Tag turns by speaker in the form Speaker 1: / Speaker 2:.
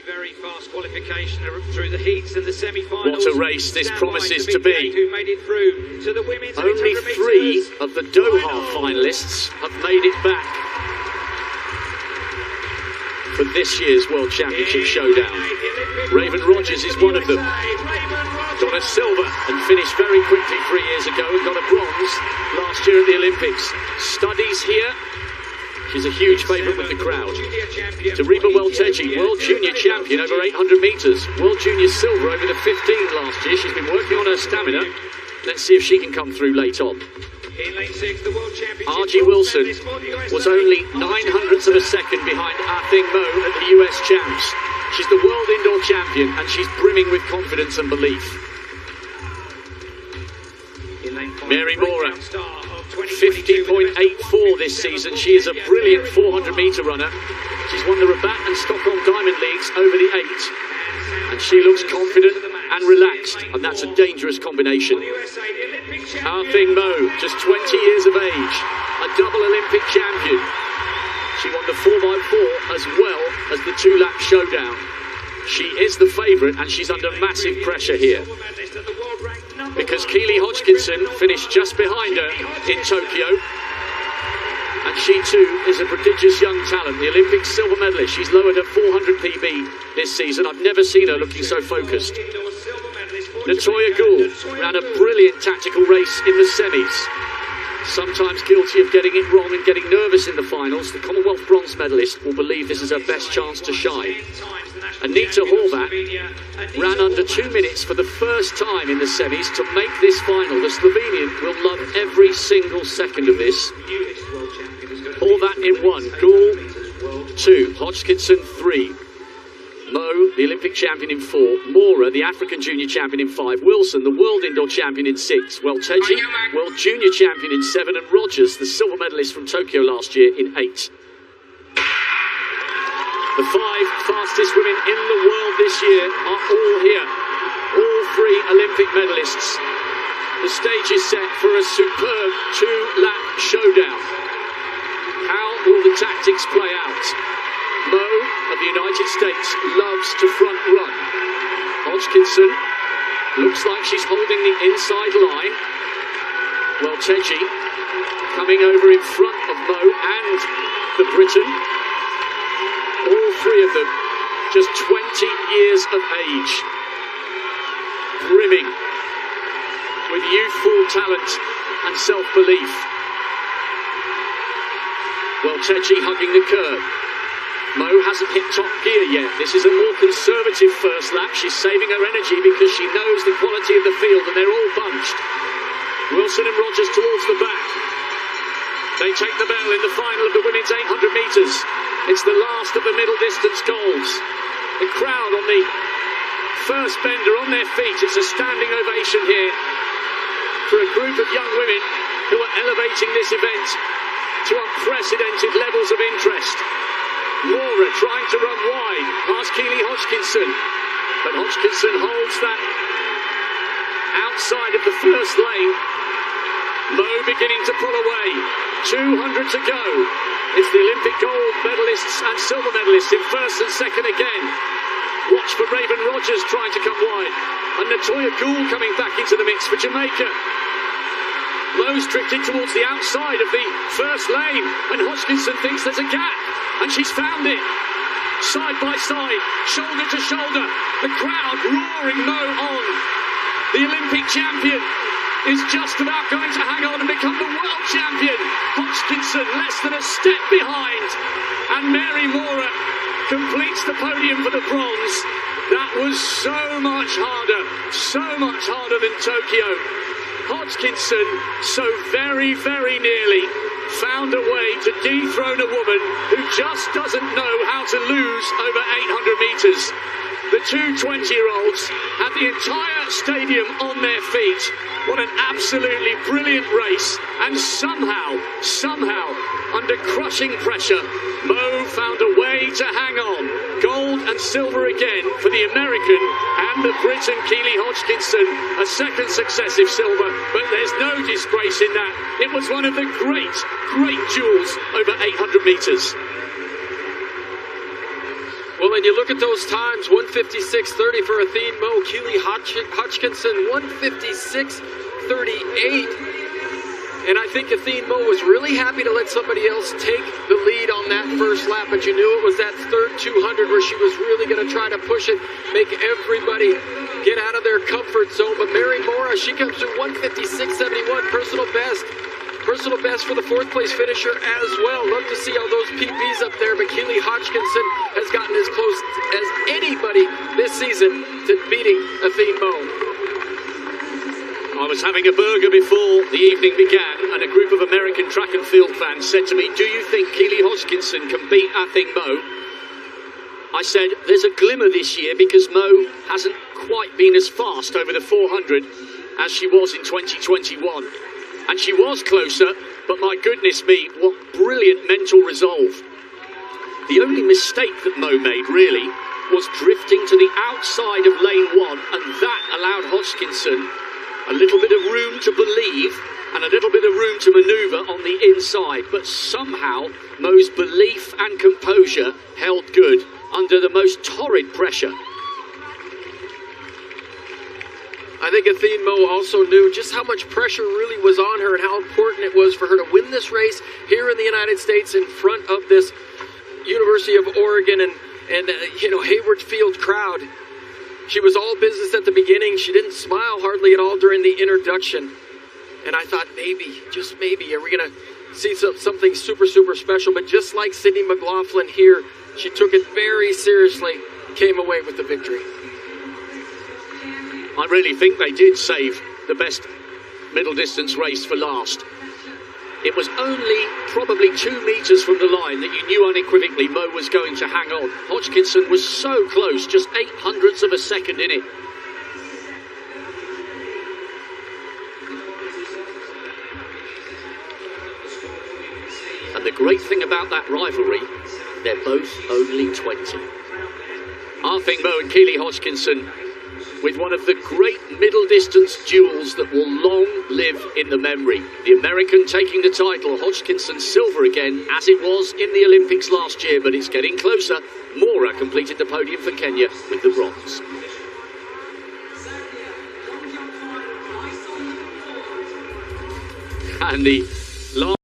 Speaker 1: very fast qualification through the heats and the semi-finals.
Speaker 2: What a race this promises to be.
Speaker 1: Who made it through to the women's
Speaker 2: Only 3 of the Doha finalists have made it back for this year's World Championship showdown. Raven Rogers is one of them. Got a silver and finished very quickly 3 years ago and got a bronze last year at the Olympics. Studies here. She's a huge favourite with the crowd. Dariba Welteji, World Junior Champion over 800 metres. World Junior Silver over the 15 last year. She's been working on her stamina. Let's see if she can come through late on. Argie Wilson was only 900ths of a second behind Ah Thing Mo at the US Champs. She's the World Indoor Champion and she's brimming with confidence and belief. Mary Mora, 50.84 this season. She is a brilliant 400-metre runner. She's won the Rabat and Stockholm Diamond Leagues over the 8. And she looks confident and relaxed, and that's a dangerous combination. Ah Thing Mo, just 20 years of age, a double Olympic champion. She won the 4x4 as well as the 2-lap showdown. She is the favourite and she's under massive pressure here, because Keely Hodgkinson finished just behind her in Tokyo, and she too is a prodigious young talent, the Olympic silver medalist. She's lowered her 400 PB this season. I've never seen her looking so focused. Natoya Gould ran a brilliant tactical race in the semis, sometimes guilty of getting it wrong and getting nervous in the finals. The Commonwealth bronze medalist will believe this is her best chance to shine. Anita Horvat ran under 2 minutes for the first time in the semis to make this final. The Slovenian will love every single second of this. Horvat in 1, Gould 2, Hodgkinson 3. Mo, the Olympic champion in 4, Mora, the African junior champion in 5, Wilson, the world indoor champion in 6, Welteji, world junior champion in 7, and Rogers, the silver medalist from Tokyo last year, in 8. The 5 fastest women in the world this year are all here, all 3 Olympic medalists. The stage is set for a superb 2-lap showdown. How will the tactics play out? Mo of the United States loves to front run. Hodgkinson looks like she's holding the inside line. Welteji coming over in front of Mo and the Briton. All 3 of them just 20 years of age, brimming with youthful talent and self-belief. Welteji hugging the curb. Mo hasn't hit top gear yet. This is a more conservative first lap. She's saving her energy because she knows the quality of the field and they're all bunched. Wilson and Rogers towards the back. They take the bell in the final of the women's 800 metres. It's the last of the middle distance goals. The crowd on the first bender on their feet. It's a standing ovation here for a group of young women who are elevating this event to unprecedented levels of interest. Mora trying to run wide past Keely Hodgkinson, but Hodgkinson holds that outside of the first lane. Mo beginning to pull away. 200 to go. It's the Olympic gold medalists and silver medalists in first and second again. Watch for Raven Rogers trying to come wide, and Natoya Gould coming back into the mix for Jamaica. Mo's drifted towards the outside of the first lane, and Hodgkinson thinks there's a gap, and she's found it. Side by side, shoulder to shoulder, the crowd roaring Mo on. The Olympic champion is just about going to hang on and become the world champion. Hodgkinson less than a step behind, and Mary Mora completes the podium for the bronze. That was so much harder than Tokyo. Hodgkinson so very, very nearly found a way to dethrone a woman who just doesn't know how to lose over 800 metres. The two 20-year-olds had the entire stadium on their feet. What an absolutely brilliant race. And somehow, under crushing pressure, Mo found a way to hang on. Gold and silver again for the American and the Briton Keely Hodgkinson. A second successive silver, but there's no disgrace in that. It was one of the great duels over 800 metres.
Speaker 3: Well, and you look at those times, 156.30 for Athene Mo, Keely Hodgkinson, 156.38. And I think Athene Mo was really happy to let somebody else take the lead on that first lap, but you knew it was that third 200 where she was really going to try to push it, make everybody get out of their comfort zone. But Mary Mora, she comes through 156.71, personal best. Personal best for the fourth place finisher as well. Love to see all those PBs up there, but Keely Hodgkinson has gotten as close as anybody this season to beating Athene Mo.
Speaker 2: I was having a burger before the evening began, and a group of American track and field fans said to me, do you think Keely Hodgkinson can beat Athene Mo? I said, there's a glimmer this year because Mo hasn't quite been as fast over the 400 as she was in 2021. And she was closer, but my goodness me, what brilliant mental resolve. The only mistake that Mo made, really, was drifting to the outside of lane 1, and that allowed Hodgkinson a little bit of room to believe and a little bit of room to manoeuvre on the inside. But somehow, Mo's belief and composure held good under the most torrid pressure.
Speaker 3: I think Athene Mo also knew just how much pressure really was on her and how important it was for her to win this race here in the United States in front of this University of Oregon and Hayward Field crowd. She was all business at the beginning. She didn't smile hardly at all during the introduction. And I thought maybe, just maybe, are we going to see something super, super special? But just like Sydney McLaughlin here, she took it very seriously, came away with the victory.
Speaker 2: I really think they did save the best middle distance race for last. It was only probably 2 meters from the line that you knew unequivocally Mo was going to hang on. Hodgkinson was so close, just 0.08 of a second in it. And the great thing about that rivalry, they're both only 20. Athene Mo and Keely Hodgkinson with one of the great middle distance duels that will long live in the memory. The American taking the title, Hodgkinson silver again, as it was in the Olympics last year, but it's getting closer. Mora completed the podium for Kenya with the bronze. And the last